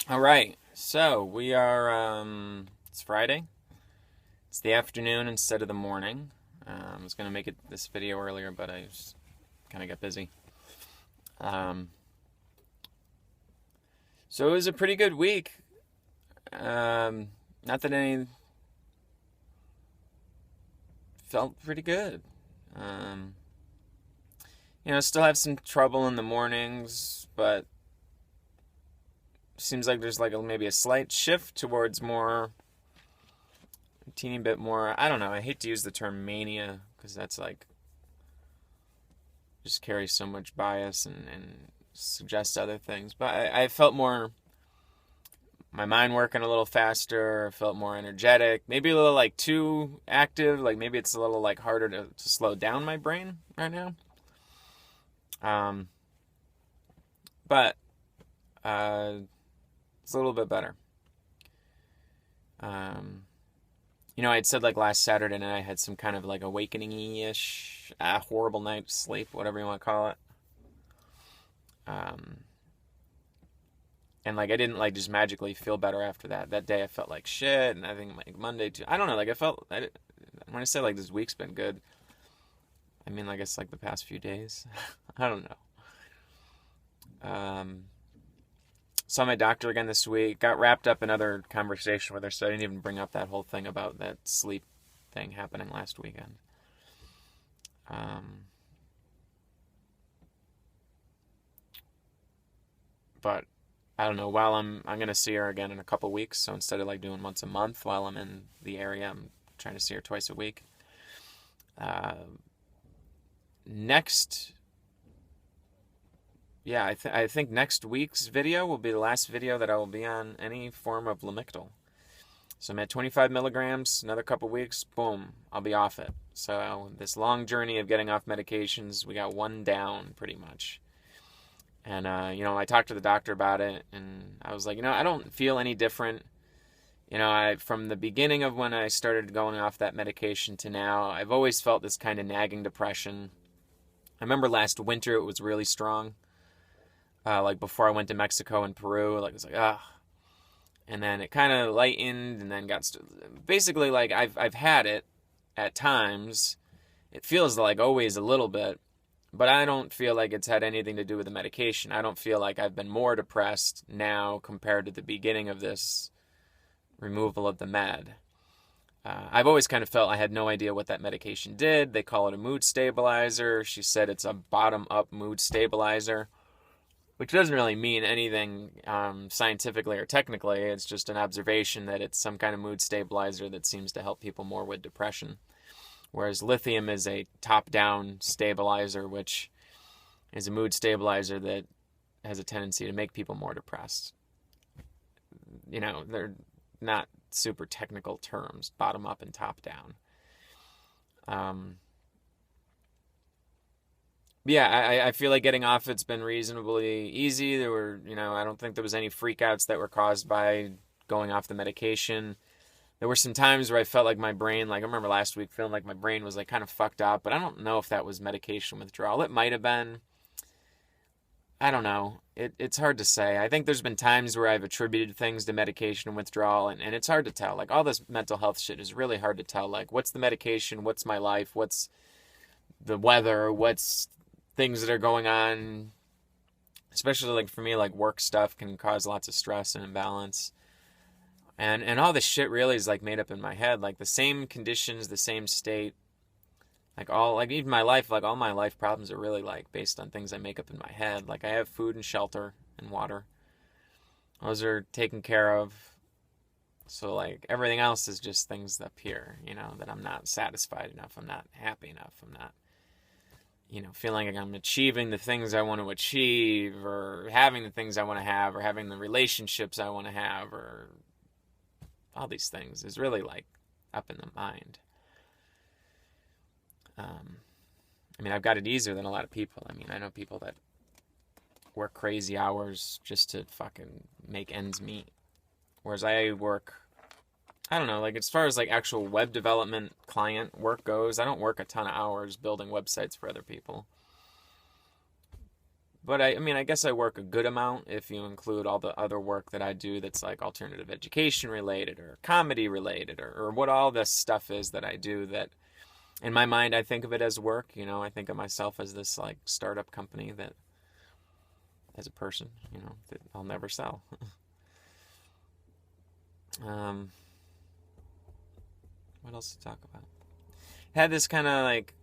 All right. So we are. It's Friday. It's the afternoon instead of the morning. I was gonna make this video earlier, but I just kind of got busy. Um, so it was a pretty good week. Not that any felt pretty good. Um, still have some trouble in the mornings, but seems like there's maybe a slight shift towards more a teeny bit more. I don't know. I hate to use the term mania because that's just carries so much bias and suggests other things. But I felt more, my mind working a little faster, felt more energetic, maybe a little too active. Like maybe it's a little harder to slow down my brain right now. Um, but it's a little bit better. Um, I'd said last Saturday night I had some kind of awakening-ish, horrible night's sleep, whatever you want to call it. Um, and I didn't just magically feel better after that. That day I felt like shit, and I think Monday too. I don't know. When I say this week's been good, I mean I guess the past few days. I don't know. Saw my doctor again this week. Got wrapped up in another conversation with her, so I didn't even bring up that whole thing about that sleep thing happening last weekend. But I don't know. While I'm gonna see her again in a couple weeks, so instead of doing once a month while I'm in the area, I'm trying to see her twice a week. Uh, next, yeah, I think next week's video will be the last video that I will be on any form of Lamictal. So I'm at 25 milligrams. Another couple weeks, boom, I'll be off it. So this long journey of getting off medications, we got one down pretty much. And, I talked to the doctor about it, and I was like, I don't feel any different. From the beginning of when I started going off that medication to now, I've always felt this kind of nagging depression. I remember last winter it was really strong. Before I went to Mexico and Peru, it was and then it kind of lightened, and then basically I've had it at times. It feels always a little bit, but I don't feel like it's had anything to do with the medication. I don't feel like I've been more depressed now compared to the beginning of this removal of the med. I've always kind of felt I had no idea what that medication did. They call it a mood stabilizer. She said it's a bottom-up mood stabilizer, which doesn't really mean anything scientifically or technically. It's just an observation that it's some kind of mood stabilizer that seems to help people more with depression. Whereas lithium is a top-down stabilizer, which is a mood stabilizer that has a tendency to make people more depressed. They're not super technical terms, bottom up and top down. Yeah, I feel like getting off it's been reasonably easy. There were, I don't think there was any freakouts that were caused by going off the medication. There were some times where I felt like my brain, I remember last week feeling like my brain was kind of fucked up, but I don't know if that was medication withdrawal. It might have been. I don't know. It's hard to say. I think there's been times where I've attributed things to medication withdrawal, and it's hard to tell. All this mental health shit is really hard to tell. What's the medication? What's my life? What's the weather? What's things that are going on? Especially for me, work stuff can cause lots of stress and imbalance. And all this shit really is made up in my head. The same conditions, the same state. Even my life, all my life problems are really based on things I make up in my head. I have food and shelter and water. Those are taken care of. So everything else is just things up here, that I'm not satisfied enough. I'm not happy enough. I'm not, feeling like I'm achieving the things I want to achieve, or having the things I want to have, or having the relationships I want to have, or all these things is really up in the mind. I've got it easier than a lot of people. I know people that work crazy hours just to fucking make ends meet. Whereas I work, I don't know, as far as actual web development client work goes, I don't work a ton of hours building websites for other people. But I mean, I guess I work a good amount if you include all the other work that I do that's like alternative education related or comedy related or what all this stuff is that I do that in my mind I think of it as work. You know, I think of myself as this like startup company that as a person, you know, that I'll never sell. What else to talk about? Had this kind of like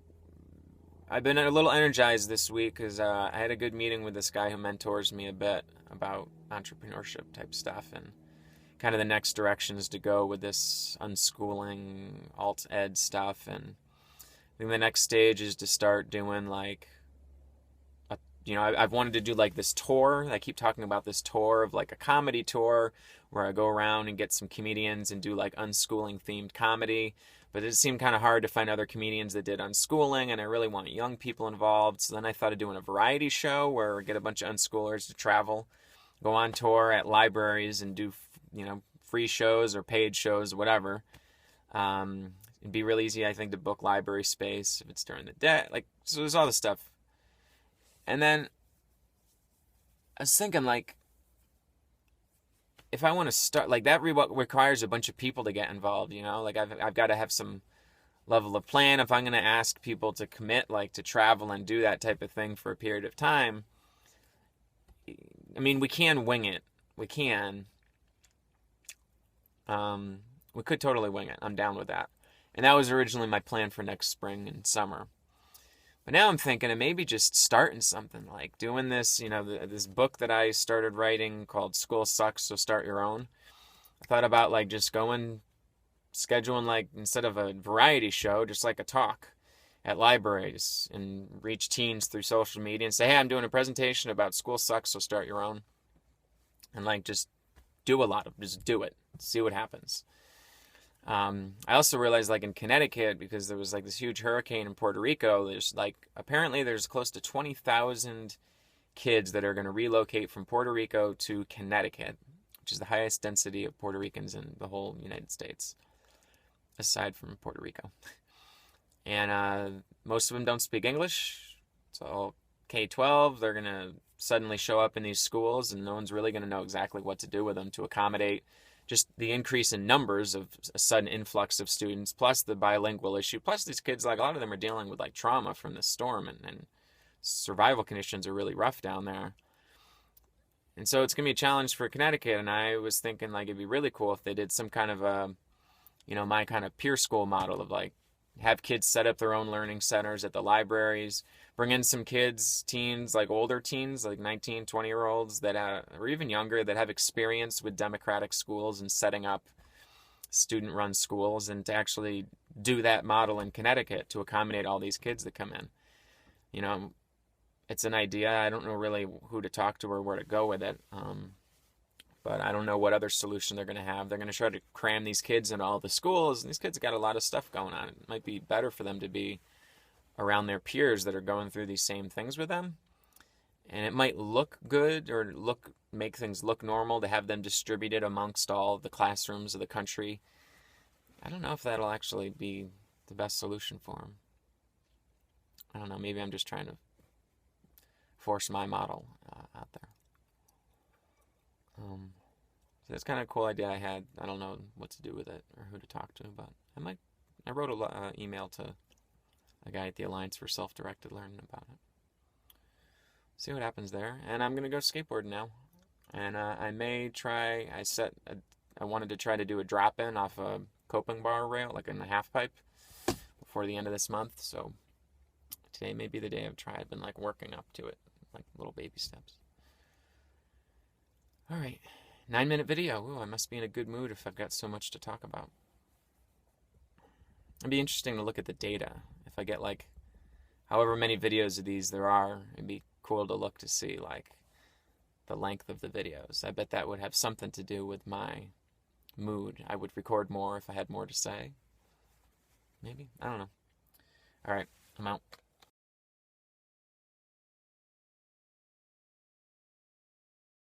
I've been a little energized this week because I had a good meeting with this guy who mentors me a bit about entrepreneurship type stuff and kind of the next directions to go with this unschooling, alt ed stuff. And I think the next stage is to start doing like, I've wanted to do like this tour. I keep talking about this tour of like a comedy tour where I go around and get some comedians and do like unschooling themed comedy. But it seemed kind of hard to find other comedians that did unschooling, and I really want young people involved. So then I thought of doing a variety show where we get a bunch of unschoolers to travel, go on tour at libraries and do, free shows or paid shows, whatever. It'd be really easy, I think, to book library space if it's during the day. Like, so there's all this stuff. And then I was thinking, like, if I want to start, like, that requires a bunch of people to get involved, like I've got to have some level of plan. If I'm going to ask people to commit, like, to travel and do that type of thing for a period of time, I mean, we can wing it. We can. We could totally wing it. I'm down with that. And that was originally my plan for next spring and summer. But now I'm thinking of maybe just starting something, like doing this, this book that I started writing called School Sucks, So Start Your Own. I thought about like just scheduling like, instead of a variety show, just like a talk at libraries and reach teens through social media and say, hey, I'm doing a presentation about School Sucks, So Start Your Own. And like just do it, see what happens. I also realized, like, in Connecticut, because there was like this huge hurricane in Puerto Rico, apparently there's close to 20,000 kids that are going to relocate from Puerto Rico to Connecticut, which is the highest density of Puerto Ricans in the whole United States, aside from Puerto Rico. And most of them don't speak English. So K-12, they're going to suddenly show up in these schools, and no one's really going to know exactly what to do with them to accommodate just the increase in numbers of a sudden influx of students, plus the bilingual issue, plus these kids, like a lot of them are dealing with like trauma from the storm, and survival conditions are really rough down there. And so it's going to be a challenge for Connecticut, and I was thinking like it'd be really cool if they did some kind of a, my kind of peer school model of like have kids set up their own learning centers at the libraries, bring in some kids, teens, like older teens, like 19, 20-year-olds that or even younger, that have experience with democratic schools and setting up student-run schools, and to actually do that model in Connecticut to accommodate all these kids that come in. It's an idea. I don't know really who to talk to or where to go with it. But I don't know what other solution they're going to have. They're going to try to cram these kids into all the schools, and these kids have got a lot of stuff going on. It might be better for them to be around their peers that are going through these same things with them. And it might look good or make things look normal to have them distributed amongst all the classrooms of the country. I don't know if that'll actually be the best solution for them. I don't know. Maybe I'm just trying to force my model out there. So it's kind of a cool idea I had. I don't know what to do with it or who to talk to, but I wrote an email to a guy at the Alliance for Self-Directed Learning about it. See what happens there. And I'm going to go skateboard now. And I may try, I wanted to try to do a drop-in off a coping bar rail, like in a half pipe, before the end of this month. So today may be the day I've tried. I've been like working up to it, like little baby steps. All right, 9-minute video. Ooh, I must be in a good mood if I've got so much to talk about. It'd be interesting to look at the data. If I get like however many videos of these there are, it'd be cool to look to see like the length of the videos. I bet that would have something to do with my mood. I would record more if I had more to say. Maybe. I don't know. All right, I'm out.